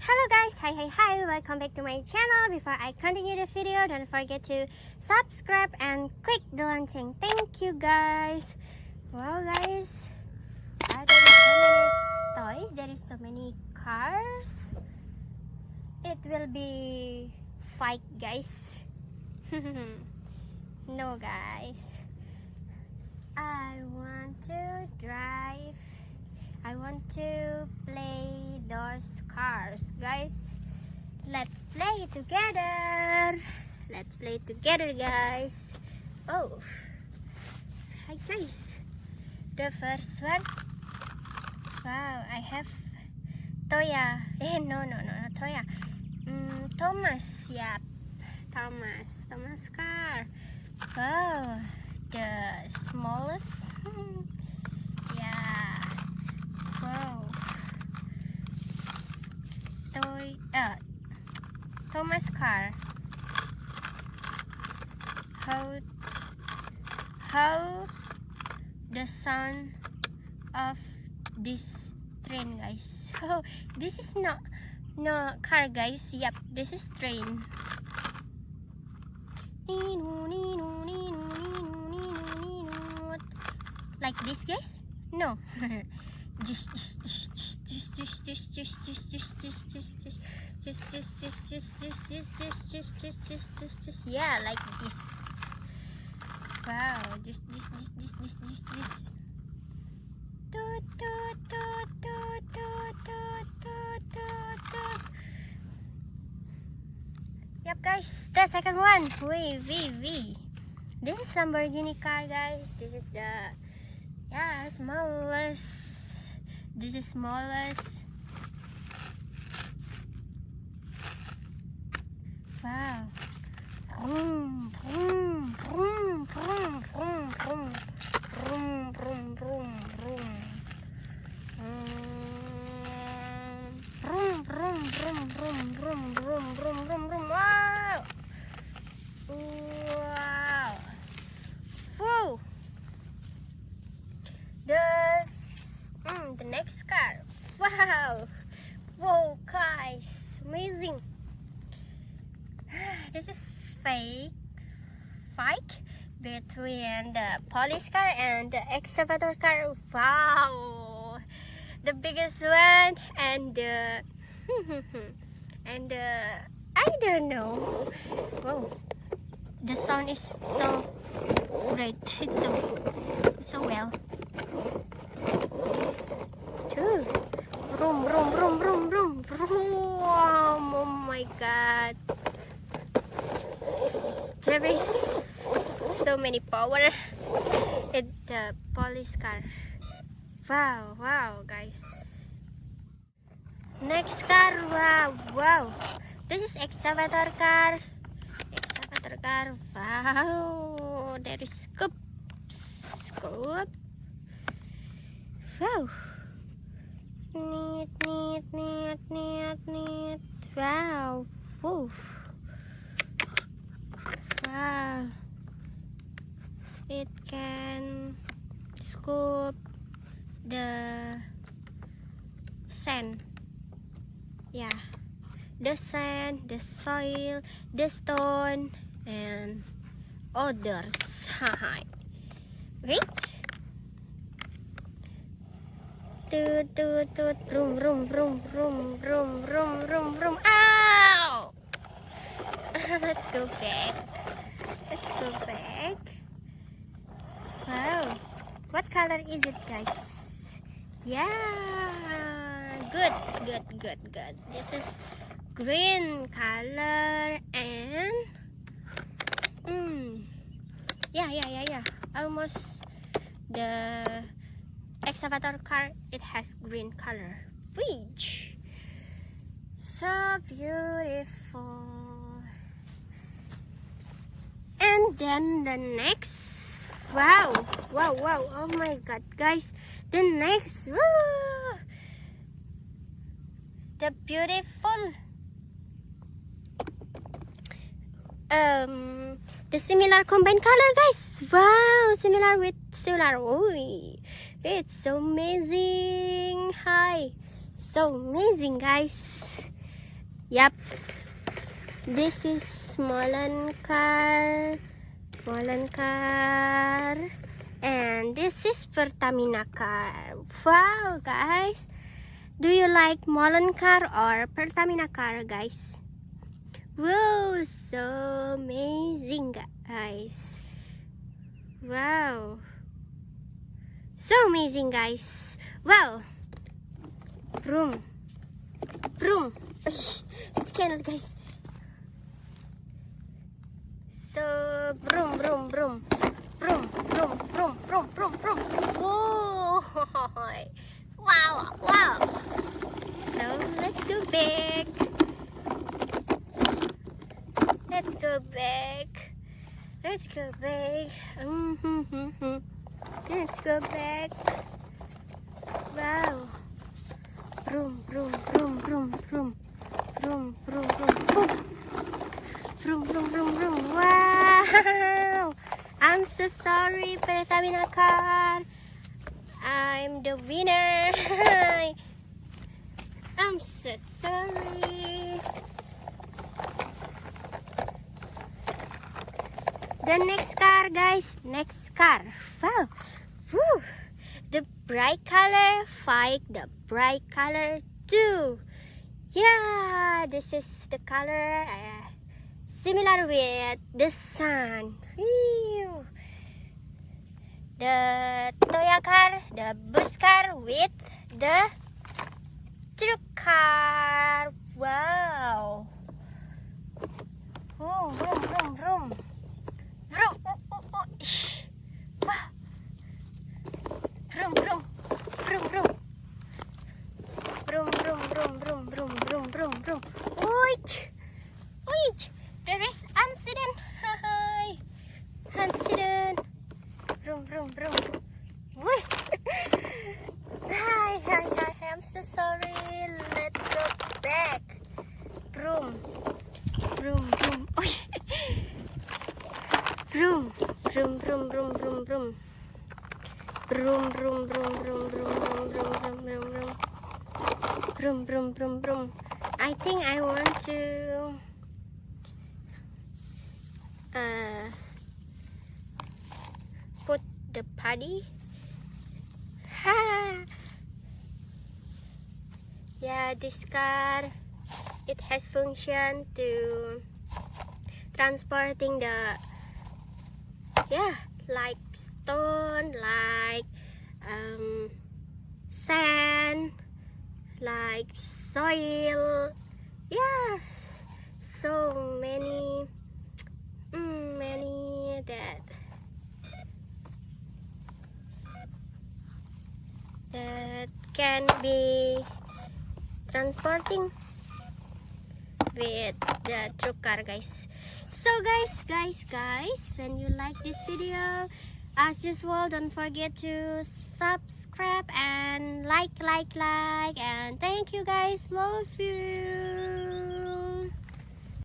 Hello guys, hi, welcome back to my channel. Before I continue the video, don't forget to subscribe and click the lonceng. Thank you guys. Wow guys, there is so many toys, there is so many cars. It will be fight guys. No guys, I want to drive. I want to play those cars, guys. Let's play together. Let's play together, guys. Oh, hi guys. The first one. Wow, I have Toya. No, not Toya. Thomas, yep. Thomas car. Wow, the smallest. Yeah. Wow. Thomas car. How the sound of this train, guys. Oh, this is no car, guys. Yep, this is train. Like this, guys? No. Yeah, like this. Wow, this. Yep, guys, the second one. V. This is Lamborghini car, guys. This is the smallest. This is smallest. Wow. Vroom, vroom, vroom, vroom, vroom, vroom. Vroom, vroom, vroom, vroom. Vroom, vroom, vroom, vroom, vroom, vroom, vroom, vroom, vroom. Wow. Wow. Whoa. The next car. Wow. Whoa, guys. Amazing. This is fight between the police car and the excavator car. Wow. The biggest one and the I don't know. Whoa. The sound is so great. It's so well. Two. Vroom, vroom, vroom, vroom, vroom, vroom. Oh my god. There is so many power in the police car. Wow, guys. Next car. Wow. This is excavator car. Wow. There is scoop. Wow. Neat. Wow. Woo. Wow. It can scoop the sand. Yeah. The sand, the soil, the stone, and others. Wait. Toot. Vroom. Ow! Let's go back. Wow. What color is it, guys? Yeah. Good. This is green color and yeah. Almost the excavator car, it has green color. Which so beautiful. And then the next. Wow. Oh my god, guys. The next. Woo! The beautiful. The similar combined color, guys. Wow, similar with solar. Oh, it's so amazing. Hi. So amazing, guys. Yep, this is Molen car, and this is Pertamina car. Wow, guys, do you like Molen car or Pertamina car, guys? Wow, so amazing, guys. Wow, so amazing, guys. Wow, vroom, vroom. It's cannot, guys. So vroom, vroom, vroom, vroom, vroom, vroom, vroom, vroom, vroom. Whoa! Wow, wow. So let's go back. Let's go back. Let's go back. Let's go back. Wow. Vroom, vroom, vroom, vroom, vroom. Vroom, vroom, vroom. Vroom, vroom, vroom, vroom. Wow. I'm so sorry, Pertamina car. I'm the winner. I'm so sorry. The next car, guys. Next car. Wow. Woo. The bright color. Fight the bright color too. Yeah, this is the color similar with the sun. Whew. The Toya car, the bus car with the truck car. Wow. Vroom, vroom, vroom, vroom. Vroom, oh, oh, oh. Shh. Wow. Vroom, vroom, vroom, vroom. Vroom, vroom, vroom, vroom, vroom, vroom, vroom, vroom. Wait, wait. There is accident. Hi, accident. Vroom, vroom, vroom. Wait. Hi, hi, hi. I'm so sorry. Let's go back. Vroom, vroom, vroom. Oh, vroom, vroom, vroom, vroom, vroom, vroom. Vroom, vroom, vroom, vroom, vroom, vroom, vroom, vroom, vroom, vroom. Vroom, vroom, vroom, vroom. I think I want to put the paddy. Yeah, this car, it has function to transporting the like stone, like sand, like soil. Yes, so many that can be transporting with the truck car, guys. So guys, when you like this video, as usual, don't forget to subscribe and like, and thank you, guys. Love you.